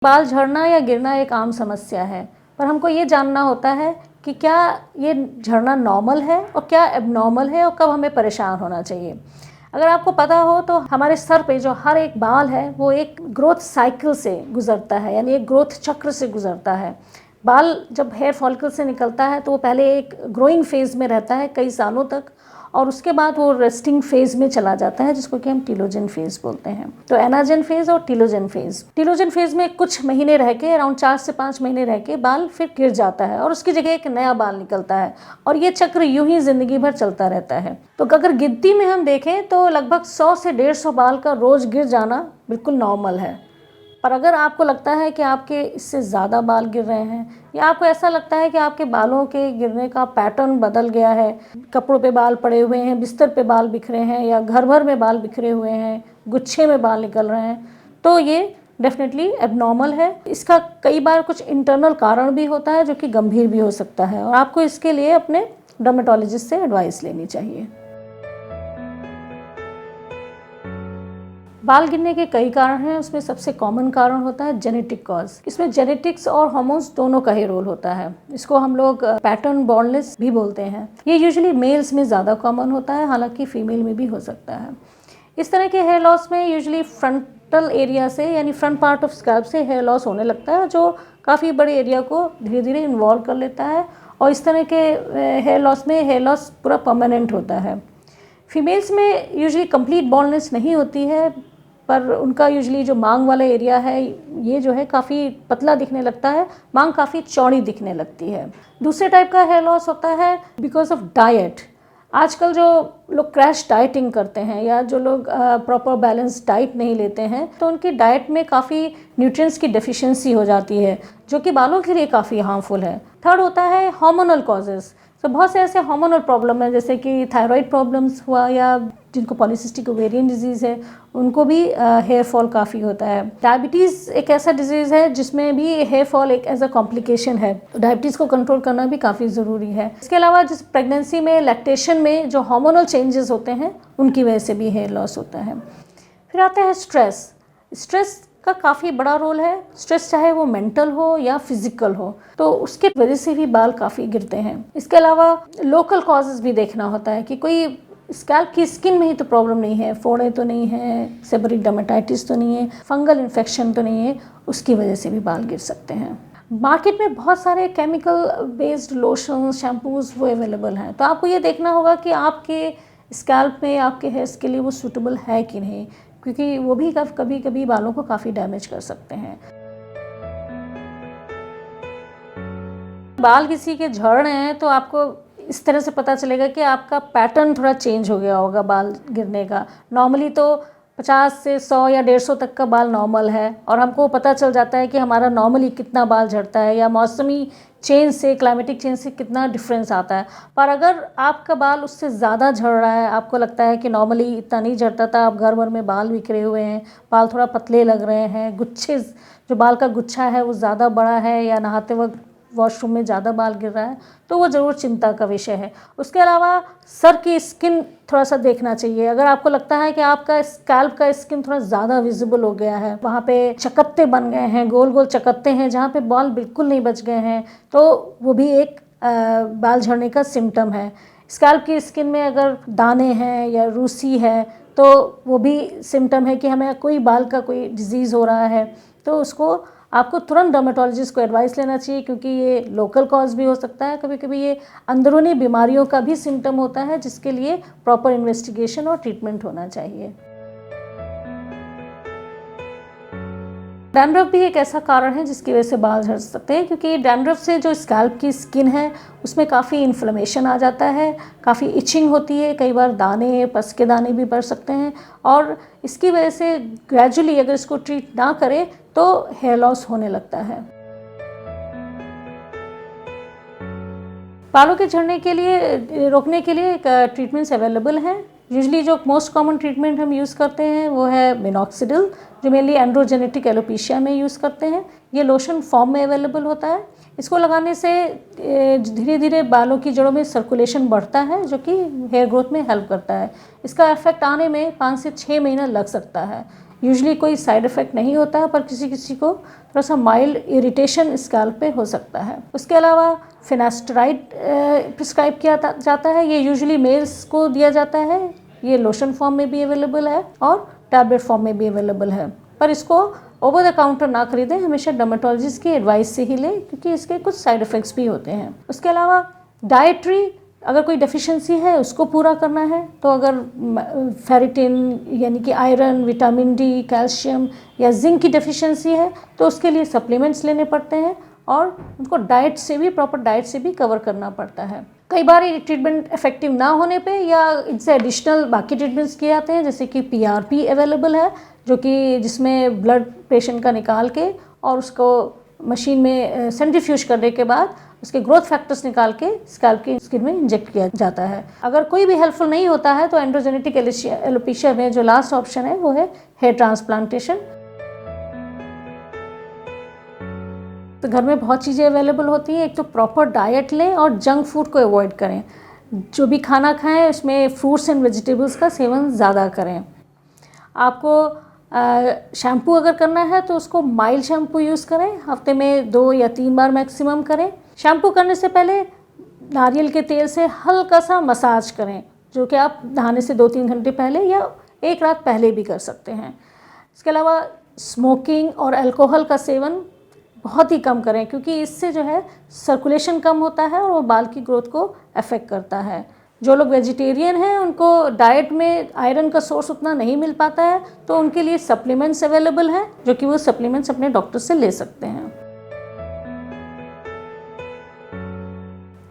बाल झड़ना या गिरना एक आम समस्या है, पर हमको ये जानना होता है कि क्या ये झड़ना नॉर्मल है और क्या एबनॉर्मल है और कब हमें परेशान होना चाहिए। अगर आपको पता हो तो हमारे सर पे जो हर एक बाल है वो एक ग्रोथ साइकिल से गुजरता है, यानी एक ग्रोथ चक्र से गुजरता है। बाल जब हेयर फॉलिकल से निकलता है तो वो पहले एक ग्रोइंग फेज़ में रहता है कई सालों तक, और उसके बाद वो रेस्टिंग फेज़ में चला जाता है, जिसको कि हम टीलोजन फेज़ बोलते हैं। तो एनाजन फेज़ और टीलोजन फेज़ में कुछ महीने रह के, अराउंड 4 से 5 महीने रह के बाल फिर गिर जाता है और उसकी जगह एक नया बाल निकलता है, और ये चक्र यूं ही ज़िंदगी भर चलता रहता है। तो अगर गिनती में हम देखें तो लगभग 100 से 150 बाल का रोज़ गिर जाना बिल्कुल नॉर्मल है। पर अगर आपको लगता है कि आपके इससे ज़्यादा बाल गिर रहे हैं, या आपको ऐसा लगता है कि आपके बालों के गिरने का पैटर्न बदल गया है, कपड़ों पे बाल पड़े हुए हैं, बिस्तर पे बाल बिखरे हैं, या घर भर में बाल बिखरे हुए हैं, गुच्छे में बाल निकल रहे हैं, तो ये डेफिनेटली एबनॉर्मल है। इसका कई बार कुछ इंटरनल कारण भी होता है जो कि गंभीर भी हो सकता है, और आपको इसके लिए अपने डर्मेटोलॉजिस्ट से एडवाइस लेनी चाहिए। बाल गिरने के कई कारण हैं, उसमें सबसे कॉमन कारण होता है जेनेटिक कॉज। इसमें जेनेटिक्स और हार्मोन्स दोनों का ही रोल होता है। इसको हम लोग पैटर्न बॉल्डनेस भी बोलते हैं। ये यूजुअली मेल्स में ज़्यादा कॉमन होता है, हालांकि फीमेल में भी हो सकता है। इस तरह के हेयर लॉस में यूजुअली फ्रंटल एरिया से, यानी फ्रंट पार्ट ऑफ स्कैल्प से हेयर लॉस होने लगता है, जो काफ़ी बड़े एरिया को धीरे धीरे इन्वॉल्व कर लेता है, और इस तरह के हेयर लॉस में हेयर लॉस पूरा परमानेंट होता है। फीमेल्स में यूजुअली कंप्लीट बॉल्डनेस नहीं होती है, पर उनका यूजुअली जो मांग वाला एरिया है ये जो है काफ़ी पतला दिखने लगता है, मांग काफ़ी चौड़ी दिखने लगती है। दूसरे टाइप का हेयर लॉस होता है बिकॉज ऑफ डाइट। आजकल जो लोग क्रैश डाइटिंग करते हैं, या जो लोग प्रॉपर बैलेंस डाइट नहीं लेते हैं, तो उनकी डाइट में काफ़ी न्यूट्रिएंट्स की डेफिशिएंसी हो जाती है, जो कि बालों के लिए काफ़ी हार्मफुल है। थर्ड होता है हार्मोनल कॉजेज़। तो बहुत से ऐसे हार्मोनल प्रॉब्लम है, जैसे कि थायराइड प्रॉब्लम्स हुआ, या जिनको पॉलीसिस्टिक ओवेरियन डिजीज़ है उनको भी हेयर फॉल काफ़ी होता है। डायबिटीज़ एक ऐसा डिजीज़ है जिसमें भी हेयर फॉल एक एज अ कॉम्प्लिकेशन है, तो डायबिटीज़ को कंट्रोल करना भी काफ़ी ज़रूरी है। इसके अलावा जिस प्रेगनेंसी में, लैक्टेशन में जो हार्मोनल चेंजेस होते हैं उनकी वजह से भी हेयर लॉस होता है। फिर आता है स्ट्रेस का काफ़ी बड़ा रोल है। स्ट्रेस चाहे वो मेंटल हो या फिजिकल हो, तो उसके वजह से भी बाल काफ़ी गिरते हैं। इसके अलावा लोकल कॉजेज़ भी देखना होता है कि कोई स्कैल्प की स्किन में ही तो प्रॉब्लम नहीं है, फोड़े तो नहीं है, सेबोरिक डर्मेटाइटिस तो नहीं है, फंगल इन्फेक्शन तो नहीं है, उसकी वजह से भी बाल गिर सकते हैं। मार्केट में बहुत सारे केमिकल बेस्ड लोशन, शैम्पूज़ वो अवेलेबल हैं, तो आपको ये देखना होगा कि आपके स्कैल्प में, आपके हेयर्स के लिए वो सूटेबल है कि नहीं, क्योंकि वो भी कभी कभी बालों को काफ़ी डैमेज कर सकते हैं। बाल किसी के झड़ रहे हैं तो आपको इस तरह से पता चलेगा कि आपका पैटर्न थोड़ा चेंज हो गया होगा बाल गिरने का। नॉर्मली तो 50 से 100 या 150 तक का बाल नॉर्मल है, और हमको पता चल जाता है कि हमारा नॉर्मली कितना बाल झड़ता है, या मौसमी चेंज से, क्लाइमेटिक चेंज से कितना डिफरेंस आता है। पर अगर आपका बाल उससे ज़्यादा झड़ रहा है, आपको लगता है कि नॉर्मली इतना नहीं झड़ता था, आप घर भर में बाल बिखरे हुए हैं, बाल थोड़ा पतले लग रहे हैं, गुच्छे, जो बाल का गुच्छा है वो ज़्यादा बड़ा है, या नहाते वक्त वॉशरूम में ज़्यादा बाल गिर रहा है, तो वो ज़रूर चिंता का विषय है। उसके अलावा सर की स्किन थोड़ा सा देखना चाहिए। अगर आपको लगता है कि आपका स्कैल्प का स्किन थोड़ा ज़्यादा विजिबल हो गया है, वहाँ पे चकत्ते बन गए हैं, गोल गोल चकत्ते हैं जहाँ पे बाल बिल्कुल नहीं बच गए हैं, तो वो भी एक बाल झड़ने का सिम्टम है। स्कैल्प की स्किन में अगर दाने हैं या रूसी है, तो वो भी सिम्टम है कि हमें कोई बाल का कोई डिजीज़ हो रहा है, तो उसको आपको तुरंत डर्मेटोलॉजिस्ट को एडवाइस लेना चाहिए, क्योंकि ये लोकल कॉज भी हो सकता है, कभी कभी ये अंदरूनी बीमारियों का भी सिम्टम होता है, जिसके लिए प्रॉपर इन्वेस्टिगेशन और ट्रीटमेंट होना चाहिए। डैंड्रफ भी एक ऐसा कारण है जिसकी वजह से बाल झड़ सकते हैं, क्योंकि डैंड्रफ से जो स्कैल्प की स्किन है उसमें काफ़ी इन्फ्लेमेशन आ जाता है, काफ़ी इचिंग होती है, कई बार दाने, पस के दाने भी पड़ सकते हैं, और इसकी वजह से ग्रेजुअली अगर इसको ट्रीट ना करें तो हेयर लॉस होने लगता है। बालों के झड़ने के लिए, रोकने के लिए ट्रीटमेंट्स अवेलेबल हैं। यूजुअली जो मोस्ट कॉमन ट्रीटमेंट हम यूज़ करते हैं वो है मिनॉक्सिडिल, जो मेनली एंड्रोजेनेटिक एलोपेशिया में यूज़ करते हैं। ये लोशन फॉर्म में अवेलेबल होता है। इसको लगाने से धीरे धीरे बालों की जड़ों में सर्कुलेशन बढ़ता है, जो कि हेयर ग्रोथ में हेल्प करता है। इसका इफेक्ट आने में 5 से 6 महीना लग सकता है। यूजुअली कोई साइड इफ़ेक्ट नहीं होता है, पर किसी किसी को थोड़ा सा माइल्ड इरिटेशन स्कैल्प पे हो सकता है। उसके अलावा फिनास्टराइड प्रिस्क्राइब किया जाता है। ये यूजुअली मेल्स को दिया जाता है। ये लोशन फॉर्म में भी अवेलेबल है और टैबलेट फॉर्म में भी अवेलेबल है, पर इसको ओवर द काउंटर ना खरीदें, हमेशा डर्मेटोलॉजिस्ट की एडवाइस से ही लें, क्योंकि इसके कुछ साइड इफ़ेक्ट्स भी होते हैं। उसके अलावा डाइटरी अगर कोई डेफिशिएंसी है उसको पूरा करना है, तो अगर फेरिटिन यानी कि आयरन, विटामिन डी, कैल्शियम या जिंक की डेफिशिएंसी है तो उसके लिए सप्लीमेंट्स लेने पड़ते हैं और उनको डाइट से भी, प्रॉपर डाइट से भी कवर करना पड़ता है। कई बार ये ट्रीटमेंट इफेक्टिव ना होने पे या इनसे एडिशनल बाकी ट्रीटमेंट्स किए जाते हैं, जैसे कि पीआरपी अवेलेबल है, जो कि जिसमें ब्लड पेशेंट का निकाल के और उसको मशीन में सेंट्रीफ्यूज करने के बाद उसके ग्रोथ फैक्टर्स निकाल के स्कैल्प की स्किन में इंजेक्ट किया जाता है। अगर कोई भी हेल्पफुल नहीं होता है तो एंड्रोजेनेटिक एलोपेशिया में जो लास्ट ऑप्शन है वो है हेयर ट्रांसप्लांटेशन। तो घर में बहुत चीज़ें अवेलेबल होती हैं। एक तो प्रॉपर डाइट लें और जंक फूड को अवॉइड करें। जो भी खाना खाएं उसमें फ्रूट्स एंड वेजिटेबल्स का सेवन ज़्यादा करें। आपको शैम्पू अगर करना है तो उसको माइल्ड शैम्पू यूज़ करें, हफ्ते में 2 या 3 बार मैक्सिमम करें। शैम्पू करने से पहले नारियल के तेल से हल्का सा मसाज करें, जो कि आप नहाने से 2-3 घंटे पहले या एक रात पहले भी कर सकते हैं। इसके अलावा स्मोकिंग और अल्कोहल का सेवन बहुत ही कम करें, क्योंकि इससे जो है सर्कुलेशन कम होता है और वो बाल की ग्रोथ को अफेक्ट करता है। जो लोग वेजिटेरियन हैं उनको डाइट में आयरन का सोर्स उतना नहीं मिल पाता है, तो उनके लिए सप्लीमेंट्स अवेलेबल हैं, जो कि वो सप्लीमेंट्स अपने डॉक्टर से ले सकते हैं।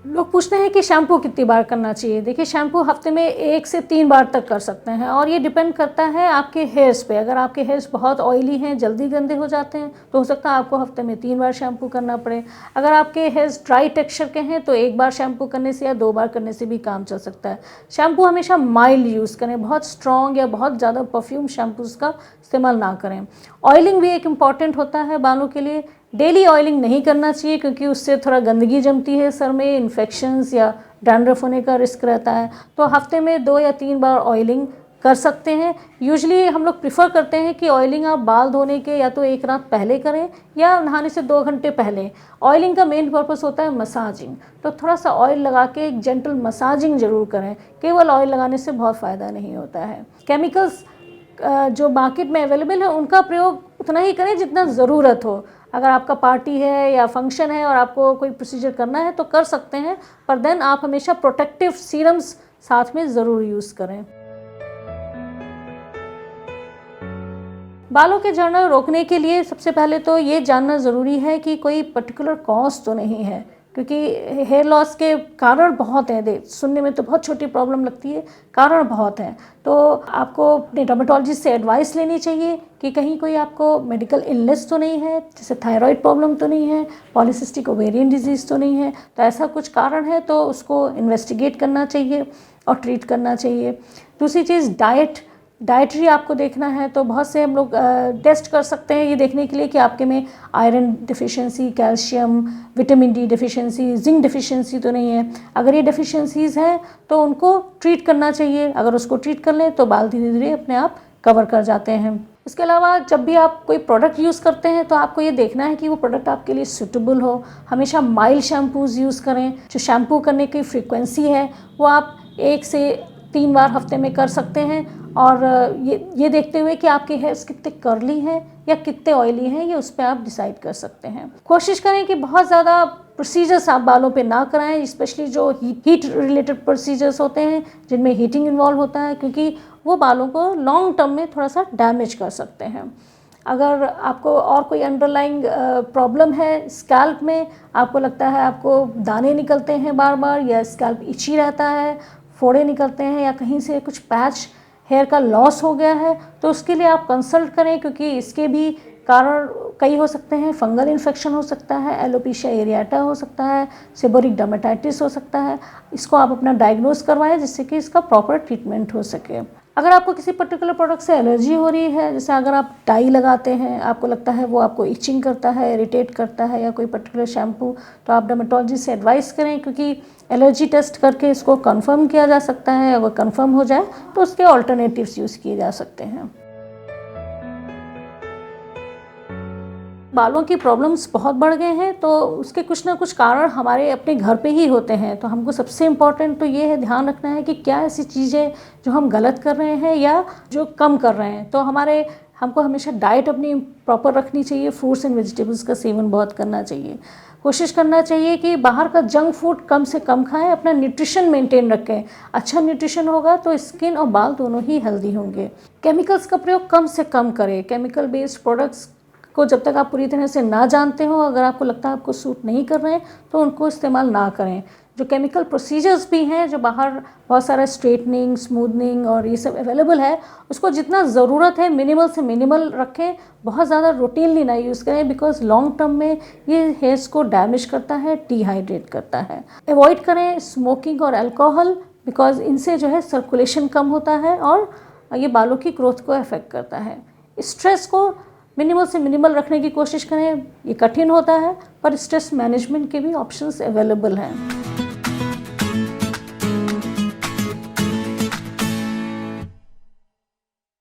लोग पूछते हैं कि शैम्पू कितनी बार करना चाहिए। देखिए, शैम्पू हफ्ते में 1 से 3 बार तक कर सकते हैं और ये डिपेंड करता है आपके हेयर्स पे। अगर आपके हेयर्स बहुत ऑयली हैं, जल्दी गंदे हो जाते हैं, तो हो सकता है आपको हफ्ते में 3 बार शैम्पू करना पड़े। अगर आपके हेयर्स ड्राई टेक्सचर के हैं तो 1 बार शैम्पू करने से या 2 बार करने से भी काम चल सकता है। शैम्पू हमेशा माइल्ड यूज़ करें, बहुत स्ट्रॉन्ग या बहुत ज़्यादा परफ्यूम शैम्पूज़ का इस्तेमाल ना करें। ऑयलिंग भी एक इम्पॉर्टेंट होता है बालों के लिए। डेली ऑयलिंग नहीं करना चाहिए, क्योंकि उससे थोड़ा गंदगी जमती है सर में, इन्फेक्शंस या डैंड्रफ होने का रिस्क रहता है। तो हफ्ते में 2 या 3 बार ऑयलिंग कर सकते हैं। यूजुअली हम लोग प्रिफ़र करते हैं कि ऑयलिंग आप बाल धोने के या तो 1 रात पहले करें या नहाने से 2 घंटे पहले। ऑयलिंग का मेन पर्पस होता है मसाजिंग, तो थोड़ा सा ऑयल लगा के एक जेंटल मसाजिंग ज़रूर करें। केवल ऑयल लगाने से बहुत फ़ायदा नहीं होता है। केमिकल्स जो मार्केट में अवेलेबल है उनका प्रयोग उतना ही करें जितना ज़रूरत हो। अगर आपका पार्टी है या फंक्शन है और आपको कोई प्रोसीजर करना है तो कर सकते हैं, पर देन आप हमेशा प्रोटेक्टिव सीरम्स साथ में ज़रूर यूज़ करें। बालों के झड़ना रोकने के लिए सबसे पहले तो ये जानना ज़रूरी है कि कोई पर्टिकुलर कॉज तो नहीं है, क्योंकि हेयर लॉस के कारण बहुत हैं। सुनने में तो बहुत छोटी प्रॉब्लम लगती है, कारण बहुत हैं। तो आपको अपने डर्मेटोलॉजिस्ट से एडवाइस लेनी चाहिए कि कहीं कोई आपको मेडिकल इलनेस तो नहीं है, जैसे थायराइड प्रॉब्लम तो नहीं है, पॉलीसिस्टिक ओवेरियन डिजीज़ तो नहीं है। तो ऐसा कुछ कारण है तो उसको इन्वेस्टिगेट करना चाहिए और ट्रीट करना चाहिए। दूसरी चीज़ डाइटरी आपको देखना है, तो बहुत से हम लोग टेस्ट कर सकते हैं ये देखने के लिए कि आपके में iron deficiency, calcium, vitamin D deficiency, zinc deficiency तो नहीं है। अगर ये डिफिशिएंसीज़ हैं तो उनको ट्रीट करना चाहिए। अगर उसको ट्रीट कर लें तो बाल धीरे धीरे अपने आप कवर कर जाते हैं। इसके अलावा जब भी आप कोई प्रोडक्ट यूज़ करते हैं तो आपको ये देखना है कि वो प्रोडक्ट आपके लिए सूटेबल हो। हमेशा माइल्ड शैम्पूज़ यूज़ करें। जो शैम्पू करने की फ्रीक्वेंसी है वो आप 1 से 3 बार हफ्ते में कर सकते हैं, और ये देखते हुए कि आपके हेयर्स कितने कर्ली हैं या कितने ऑयली हैं, ये उस पर आप डिसाइड कर सकते हैं। कोशिश करें कि बहुत ज़्यादा प्रोसीजर्स आप बालों पे ना कराएं, स्पेशली जो हीट रिलेटेड प्रोसीजर्स होते हैं जिनमें हीटिंग इन्वॉल्व होता है, क्योंकि वो बालों को लॉन्ग टर्म में थोड़ा सा डैमेज कर सकते हैं। अगर आपको और कोई अंडरलाइंग प्रॉब्लम है स्कैल्प में, आपको लगता है आपको दाने निकलते हैं बार बार, या स्कैल्प इची रहता है, फोड़े निकलते हैं, या कहीं से कुछ पैच हेयर का लॉस हो गया है, तो उसके लिए आप कंसल्ट करें, क्योंकि इसके भी कारण कई हो सकते हैं। फंगल इन्फेक्शन हो सकता है, एलोपेशिया एरियाटा हो सकता है, सेबोरिक डर्मेटाइटिस हो सकता है। इसको आप अपना डायग्नोस करवाएं जिससे कि इसका प्रॉपर ट्रीटमेंट हो सके। अगर आपको किसी पर्टिकुलर प्रोडक्ट से एलर्जी हो रही है, जैसे अगर आप डाई लगाते हैं, आपको लगता है वो आपको इचिंग करता है, इरिटेट करता है, या कोई पर्टिकुलर शैम्पू, तो आप डर्मेटोलॉजिस्ट से एडवाइस करें, क्योंकि एलर्जी टेस्ट करके इसको कंफर्म किया जा सकता है। अगर कंफर्म हो जाए तो उसके ऑल्टरनेटिव्स यूज़ किए जा सकते हैं। बालों की प्रॉब्लम्स बहुत बढ़ गए हैं तो उसके कुछ ना कुछ कारण हमारे अपने घर पे ही होते हैं। तो हमको सबसे इम्पॉर्टेंट तो ये है ध्यान रखना है कि क्या ऐसी चीज़ें जो हम गलत कर रहे हैं या जो कम कर रहे हैं। तो हमको हमेशा डाइट अपनी प्रॉपर रखनी चाहिए। फ्रूट्स एंड वेजिटेबल्स का सेवन बहुत करना चाहिए। कोशिश करना चाहिए कि बाहर का जंक फूड कम से कम खाएं। अपना न्यूट्रिशन मेंटेन रखें। अच्छा न्यूट्रिशन होगा तो स्किन और बाल दोनों ही हेल्दी होंगे। केमिकल्स का प्रयोग कम से कम करें। केमिकल बेस्ड प्रोडक्ट्स को जब तक आप पूरी तरह से ना जानते हो, अगर आपको लगता है आपको सूट नहीं कर रहे हैं तो उनको इस्तेमाल ना करें। जो केमिकल प्रोसीजर्स भी हैं, जो बाहर बहुत सारा स्ट्रेटनिंग, स्मूदनिंग और ये सब अवेलेबल है, उसको जितना ज़रूरत है मिनिमल से मिनिमल रखें। बहुत ज़्यादा रूटीनली ना यूज़ करें, बिकॉज लॉन्ग टर्म में ये हेयर्स को डैमेज करता है, डिहाइड्रेट करता है। अवॉइड करें स्मोकिंग और अल्कोहल, बिकॉज इनसे जो है सर्कुलेशन कम होता है और ये बालों की ग्रोथ को अफेक्ट करता है। स्ट्रेस को मिनिमल से मिनिमल रखने की कोशिश करें। ये कठिन होता है पर स्ट्रेस मैनेजमेंट के भी ऑप्शंस अवेलेबल हैं।